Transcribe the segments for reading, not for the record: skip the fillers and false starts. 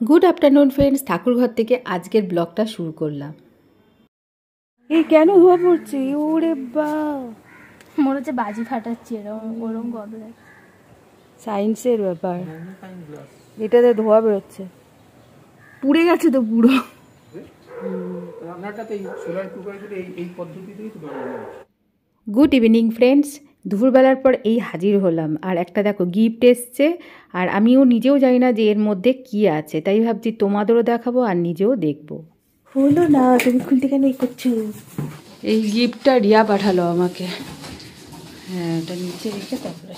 Good afternoon friends, ঠাকুরঘর থেকে আজকের ব্লগটা শুরু করলাম। এই কেন ধোয়া পড়ছে? ওরে বা, মনে হচ্ছে বাজি ফাটাচ্ছি, ওরকম গন্ধ। সায়েন্সের ব্যাপার, এটাতে ধোয়া বেরোচ্ছে, পুড়ে গেছে তো পুরো। গুড ইভিনিং ফ্রেন্ডস, দুপুরবেলার পর এই হাজির হলাম। আর একটা দেখো গিফট এসছে, আর আমিও নিজেও জানি না যে এর মধ্যে কি আছে, তাই ভাবছি তোমাদেরও দেখাবো আর নিজেও দেখবো। হলো না, তুমি খুলতে কেন এই করছো? এই গিফটটা রিয়া পাঠালো আমাকে। হ্যাঁ, এটা নিচে রেখে তারপরে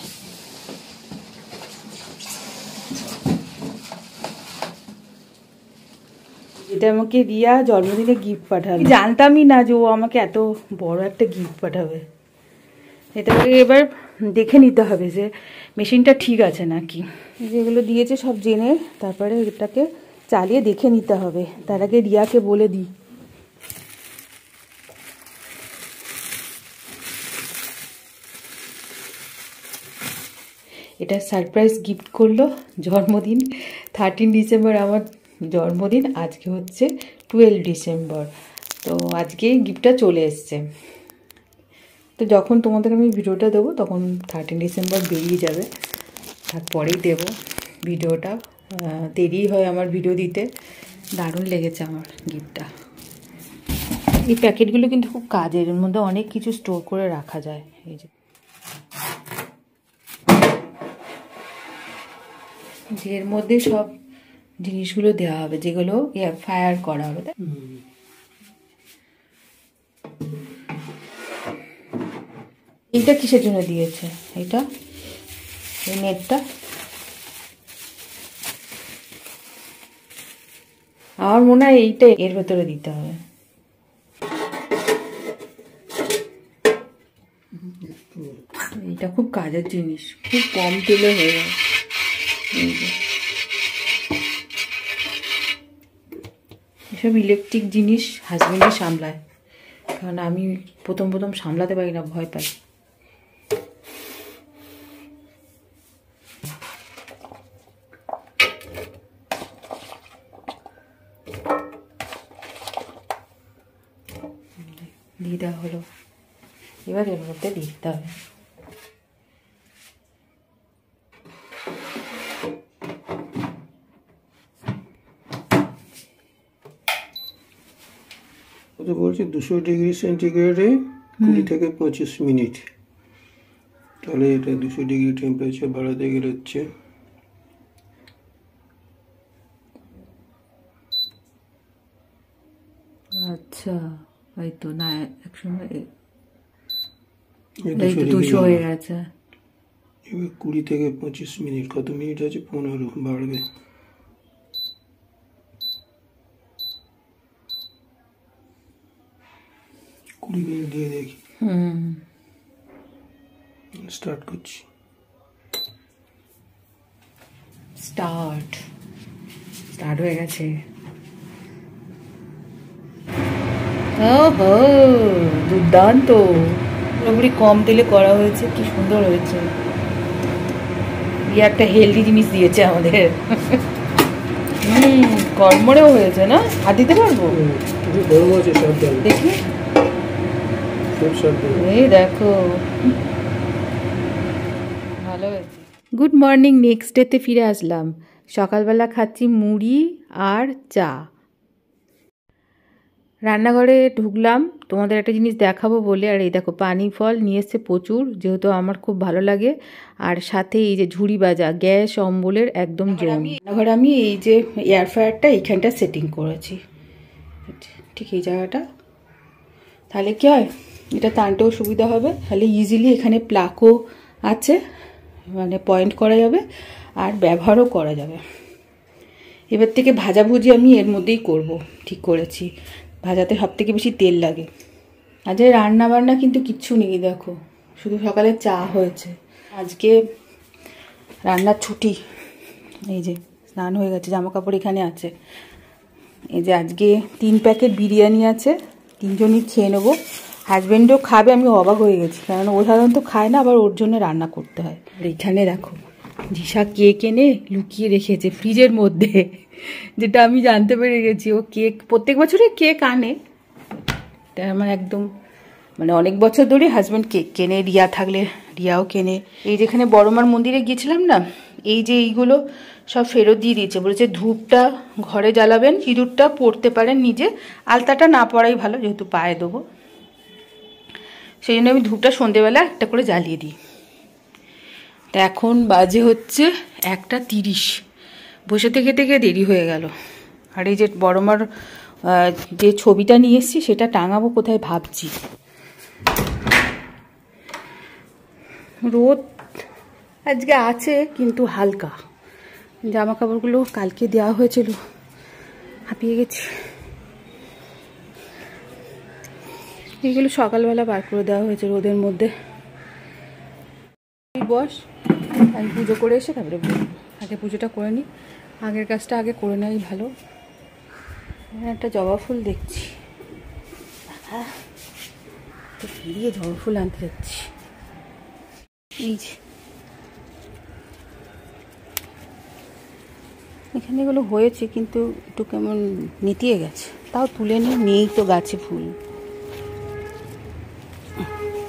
এটা আমাকে রিয়া জন্মদিনে গিফট পাঠালো। জানতামই না যে ও আমাকে এত বড় একটা গিফট পাঠাবে। এটাকে এবার দেখে নিতে হবে যে মেশিনটা ঠিক আছে নাকি। যেগুলো দিয়েছে সব জেনে তারপরে এটাকে চালিয়ে দেখে নিতে হবে। তার আগে রিয়াকে বলে দিই। এটা সারপ্রাইজ গিফট করলো। জন্মদিন 13 ডিসেম্বর আমার জন্মদিন, আজকে হচ্ছে 12 ডিসেম্বর। তো আজকেই গিফটটা চলে এসছে। তো যখন তোমাদের আমি ভিডিওটা দেবো তখন 13 ডিসেম্বর বেরিয়ে যাবে, তারপরেই দেবো ভিডিওটা। দেরি হয় আমার ভিডিও দিতে। দারুণ লেগেছে আমার গিফটটা। এই প্যাকেটগুলো কিন্তু খুব কাজের, এর মধ্যে অনেক কিছু স্টোর করে রাখা যায়। এই যে এর মধ্যে সব জিনিসগুলো দেওয়া হবে যেগুলো ফায়ার করা হবে। তাই এইটা কিসের জন্য দিয়েছে? এটা এই নেটটা আমার মনে হয় এইটা এর ভেতরে দিতে হবে। এটা খুব কাজের জিনিস, খুব কম তেলে হয়ে যায়। এসব ইলেকট্রিক জিনিস হাজবেন্ডই সামলায়, কারণ আমি প্রথম সামলাতে পারি না, ভয় পাই। দিয়ে দেওয়া হলো, এবার এর মধ্যে দিতে হবে। বলছি 200 ডিগ্রি সেন্টিগ্রেডে 20 থেকে 25 মিনিট। তাহলে এটা 200 ডিগ্রি টেম্পারেচার বাড়াতে গেলে হচ্ছে আচ্ছা, এই তো না একসঙ্গে 200 হয়ে গেছে। এবার 20 থেকে 25 মিনিট, কত মিনিট আছে? 15 বাড়বে। দিয়ে দেখি। স্টার্ট করছি। স্টার্ট হয়ে গেছে। ওহো, দুর্দান্ত! পুরোপুরি কম তেলে করা হয়েছে, কি সুন্দর হয়েছে। ইয়ে একটা হেলদি জিনিস দিয়েছে আমাদের। কর্মরেও হয়েছে না? আর দিতে পারবো? দেখি, এই দেখো, ভালো হয়েছে। গুড মর্নিং, নেক্সট ডেতে ফিরে আসলাম। সকালবেলা খাচ্ছি মুড়ি আর চা। রান্নাঘরে ঢুকলাম তোমাদের একটা জিনিস দেখাবো বলে। আর এই দেখো পানি ফল নিয়ে এসছে প্রচুর, যেহেতু আমার খুব ভালো লাগে। আর সাথে এই যে ঝুড়ি বাজা গ্যাস অম্বলের একদম জম। রান্নাঘরে আমি এই যে এয়ার ফ্রায়ারটা এইখানটা সেটিং করেছি, ঠিক এই জায়গাটা। তাহলে কি হয়, এটা টানতেও সুবিধা হবে। তাহলে ইজিলি এখানে প্লাগও আছে, মানে পয়েন্ট করা যাবে আর ব্যবহারও করা যাবে। এবার থেকে ভাজাভুজি আমি এর মধ্যেই করব, ঠিক করেছি। ভাজাতে সব থেকে বেশি তেল লাগে। আজকে রান্না বান্না কিন্তু কিচ্ছু নেই, দেখো শুধু সকালে চা হয়েছে। আজকে রান্নার ছুটি। এই যে স্নান হয়ে গেছে, জামা কাপড় এখানে আছে। এই যে আজকে 3 প্যাকেট বিরিয়ানি আছে, 3 জনই খেয়ে নেবো। হাজব্যান্ডও খাবে, আমি অবাক হয়ে গেছি, কারণ ও সাধারণত খায় না, আবার ওর জন্য রান্না করতে হয়। আর এখানে দেখো দিশা কেক এনে লুকিয়ে রেখেছে ফ্রিজের মধ্যে, যেটা আমি জানতে পেরে গেছি। ও কেক প্রত্যেক বছরে কেক আনে, এটা আমার একদম মানে অনেক বছর ধরে হাজব্যান্ড কেক কেনে, রিয়া থাকলে রিয়াও কেনে। এই যেখানে বড়মার মন্দিরে গিয়েছিলাম না, এই যে এইগুলো সব ফেরত দিয়ে দিয়েছে, বলেছে ধূপটা ঘরে জ্বালাবেন, সিঁদুরটা পরতে পারেন নিজে, আলতাটা না পরাই ভালো যেহেতু পায়ে দেবো, সেই জন্য আমি ধূপটা সন্ধেবেলা একটা করে জ্বালিয়ে দিই। তা এখন বাজে হচ্ছে 1:30, বসে থেকে থেকে দেরি হয়ে গেল। আর এই যে বড়মার যে ছবিটা নিয়ে এসেছি সেটা টাঙাবো কোথায় ভাবছি। রোদ আজকে আছে কিন্তু হালকা, জামা কাপড়গুলো কালকে দেওয়া হয়েছিল, হাঁপিয়ে গেছি। এইগুলো সকালবেলা বার করে দেওয়া হয়েছে রোদের মধ্যে। বস, আমি পুজো করে এসে তারপরে আগে পুজোটা করে নিই, আগের কাজটা আগে করে নেওয়াই ভালো। একটা জবা ফুল দেখছি, দিয়ে জবা ফুল আনতে যাচ্ছি। এই যে এখানে এগুলো হয়েছে কিন্তু একটু কেমন নেতিয়ে গেছে, তাও তুলে নেই তো গাছে ফুল,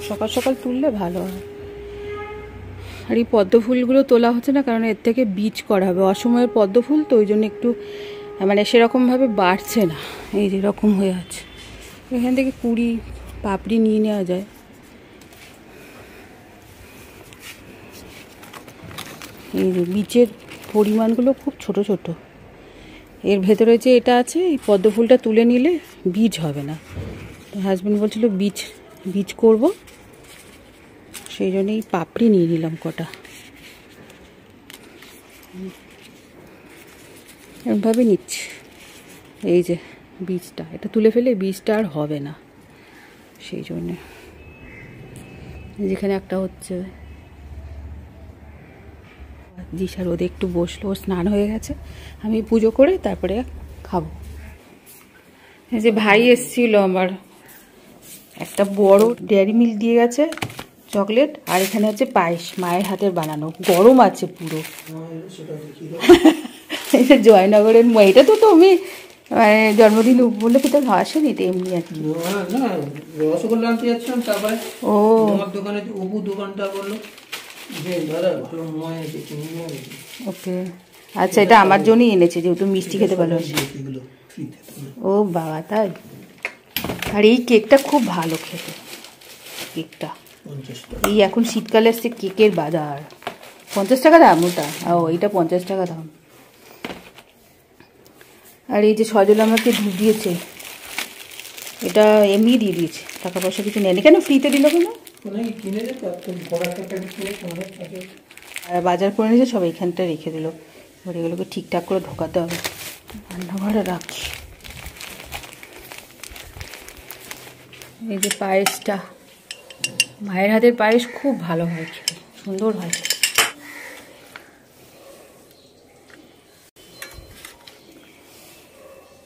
সকাল সকাল তুললে ভালো হয়। আর এই পদ্ম ফুলগুলো তোলা হচ্ছে না কারণ এর থেকে বীজ করা হবে, অসময়ের পদ্ম ফুল তো ওই জন্য একটু মানে সেরকমভাবে বাড়ছে না, এই যেরকম হয়ে আছে। এখান থেকে কুড়ি পাপড়ি নিয়ে নেওয়া যায়। এই যে বীজের পরিমাণগুলো খুব ছোট ছোট, এর ভেতরে যে এটা আছে এই পদ্ম ফুলটা তুলে নিলে বীজ হবে না। হাজব্যান্ড বলছিল বীজ করব, সেই জন্যই পাপড়ি নিয়ে নিলাম কটা। এরকমভাবে নিচ্ছি, এই যে বীজটা, এটা তুলে ফেলে বীজটা আর হবে না, সেই জন্যে। যেখানে একটা হচ্ছে দিশা রোদে একটু বসলো, স্নান হয়ে গেছে, আমি পুজো করে তারপরে খাবো। এই যে ভাই এসছিল আমার, একটা বড় ডেয়ারি মিল্ক দিয়ে গেছে চকলেট, আর এখানে আছে পায়েস মায়ের হাতের বানানো, গরম আছে পুরো। এই যে জয়নগরের এটা তো তুমি মানে জন্মদিন উপলক্ষে তো আসেনি, তো এমনি আর কি। রসগোল্লা আনতে যাচ্ছিলাম, তারপরে ও আমার দোকানে অপু দোকানটা বললো যে দাদা ভালো ময় আছে, ওকে, আচ্ছা এটা আমার জন্যই এনেছে যেহেতু মিষ্টি খেতে ভালোবাসি। ও বাবা তাই। আর এই কেকটা খুব ভালো খেতে, কেকটা এই এখন শীতকালে আসছে কেকের বাজার। 50 টাকা দাম ওটা, ও এইটা 50 টাকা দাম। আর এই যে সজল আমাকে ধূপ দিয়েছে, এটা এমনি দিয়ে দিয়েছে, টাকা পয়সা কিছু নেয়নি। কেন ফ্রিতে দিল কেন? আর বাজার করে নিয়েছে সব এইখানটা রেখে দিল, এবার এগুলোকে ঠিকঠাক করে ঢোকাতে হবে, রান্নাঘরে রাখি। এই যে পায়েসটা, মায়ের হাতের পায়েস খুব ভালো হয় খেতে, সুন্দর হয়।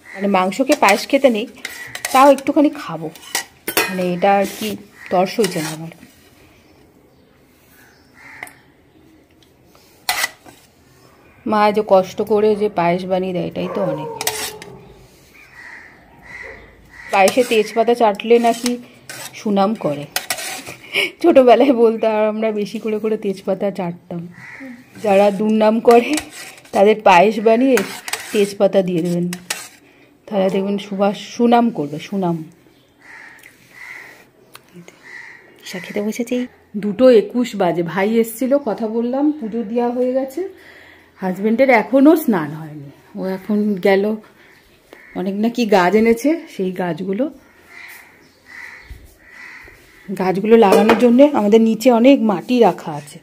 মানে মাংসকে পায়েস খেতে নেই, তাও একটুখানি খাবো, মানে এটা আর কি তর্স হয়েছে না আমার। মা যে কষ্ট করে যে পায়েস বানিয়ে দেয় এটাই তো অনেক। পায়েসে তেজপাতা চাটলে নাকি সুনাম করে, ছোটবেলায় বলতে, আর আমরা বেশি করে করে তেজপাতা চাটতাম। যারা দুর্নাম করে তাদের পায়েস বানিয়ে তেজপাতা দিয়ে দেবেন, তাহলে দেখবেন সুনাম করবে, সুনাম। ঈশা খেতে বসেছি। 2:21 বাজে, ভাই এসছিল, কথা বললাম, পুজো দেওয়া হয়ে গেছে। হাজবেন্ডের এখনও স্নান হয়নি, ও এখন গেল, অনেক নাকি গাছ এনেছে, সেই গাছগুলো লাগানোর জন্য আমাদের নিচে অনেক মাটি রাখা আছে,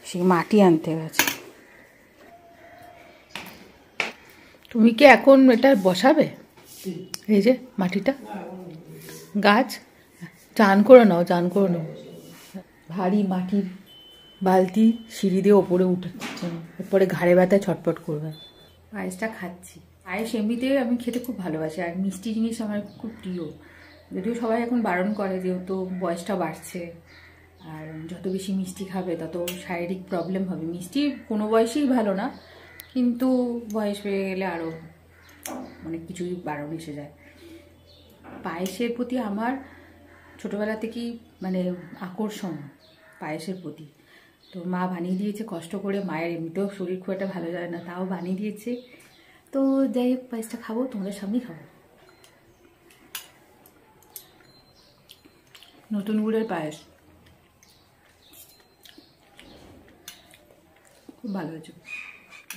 সেই মাটি আনতে গেছে। তুমি কি এখন এটা বসাবে? এই যে মাটিটা, গাছ চান করে নাও, চান করে নাও। ভারী মাটির বালতি সিঁড়ি দিয়ে ওপরে উঠেছে, এরপরে ঘাড়ে ব্যথায় ছটপট করবে। পায়েসটা খাচ্ছি, পায়েস এমনিতে আমি খেতে খুব ভালোবাসি, আর মিষ্টি জিনিস আমার খুব প্রিয়, যদিও সবাই এখন বারণ করে যেহেতু বয়সটা বাড়ছে, আর যত বেশি মিষ্টি খাবে তত শারীরিক প্রবলেম হবে। মিষ্টি কোনো বয়সেই ভালো না, কিন্তু বয়স হয়ে গেলে আরও অনেক কিছুই বারণ এসে যায়। পায়েসের প্রতি আমার ছোটোবেলা থেকেই মানে আকর্ষণ পায়েসের প্রতি। তো মা বানিয়ে দিয়েছে কষ্ট করে, মায়ের এমনিতেও শরীর খুব একটা ভালো যায় না, তাও বানিয়ে দিয়েছে। তো যাই হোক, পায়েসটা খাবো, তোমাদের সামনেই খাবো। নতুন গুড়ের পায়েস খুব ভালো হয়েছে,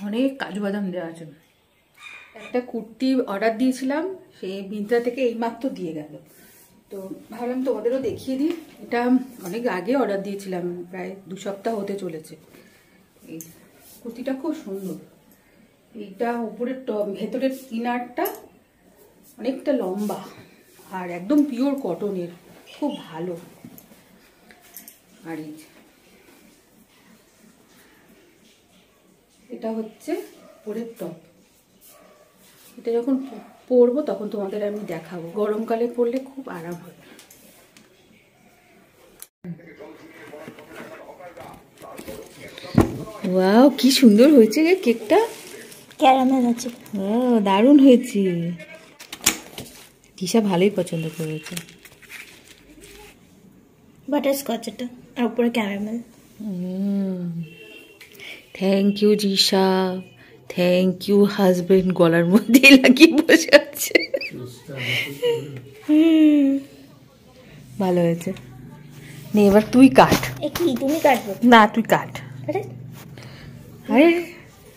অনেক কাজু বাদাম দেওয়া আছে। একটা কুর্তি অর্ডার দিয়েছিলাম, সে মিন্ত্রা থেকে এইমাত্র দিয়ে গেল, তো ভাবলাম তোমাদেরও দেখিয়ে দিই। এটা অনেক আগে অর্ডার দিয়েছিলাম, প্রায় 2 সপ্তাহ হতে চলেছে। এই কুর্তিটা খুব সুন্দর। এইটা উপরের ভেতরের ইনারটা অনেকটা লম্বা আর একদম পিওর কটনের, খুব ভালো। আর এটা হচ্ছে উপরের টপ। এটা যখন পরবো তখন তোমাদের আমি দেখাবো, গরমকালে পরলে খুব আরাম হবে। ওয়াও, কি সুন্দর হয়েছে রে কেকটা, ক্যারামেল আছে। ও দারুণ হয়েছে, দিশা ভালোই পছন্দ করেছে। বাটার স্কচ এটা, আর উপরে caramel. Thank you Jisha, thank you husband. গলার মধ্যে লাগিয়ে বসে আছে। ভালো হয়েছে। নে এবার তুই কাট। কি তুমি কাটবে? না তুই কাট। আরে আরে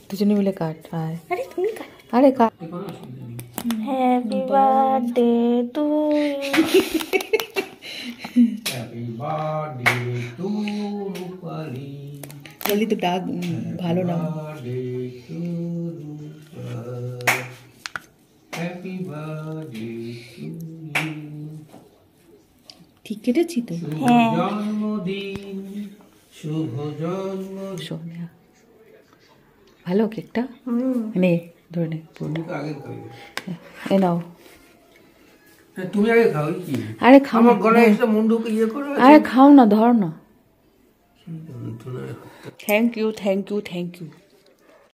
দুজনে মিলে কাট। আয়, আরে তুমি কাট। আরে cut. Happy birthday to happy birthday to Rupali, জলদি তো ডাক, ভালো না। Birthday to Rupa, happy birthday to you. ঠিক কেটেছি তো। শুভ জন্মদিন, শুভ জন্মদিন। সোনিয়া ভালো কেকটা। নে ধরে নে। তুমি তো আগে খাবে। এ নাও। তুমি আগে খাও কি? আরে খাও আমার না। গলায় একটা মুন্ডুকে ইয়ে করো। আরে খাও না, ধর না। যন্ত্রণায় thank you, thank you, thank you.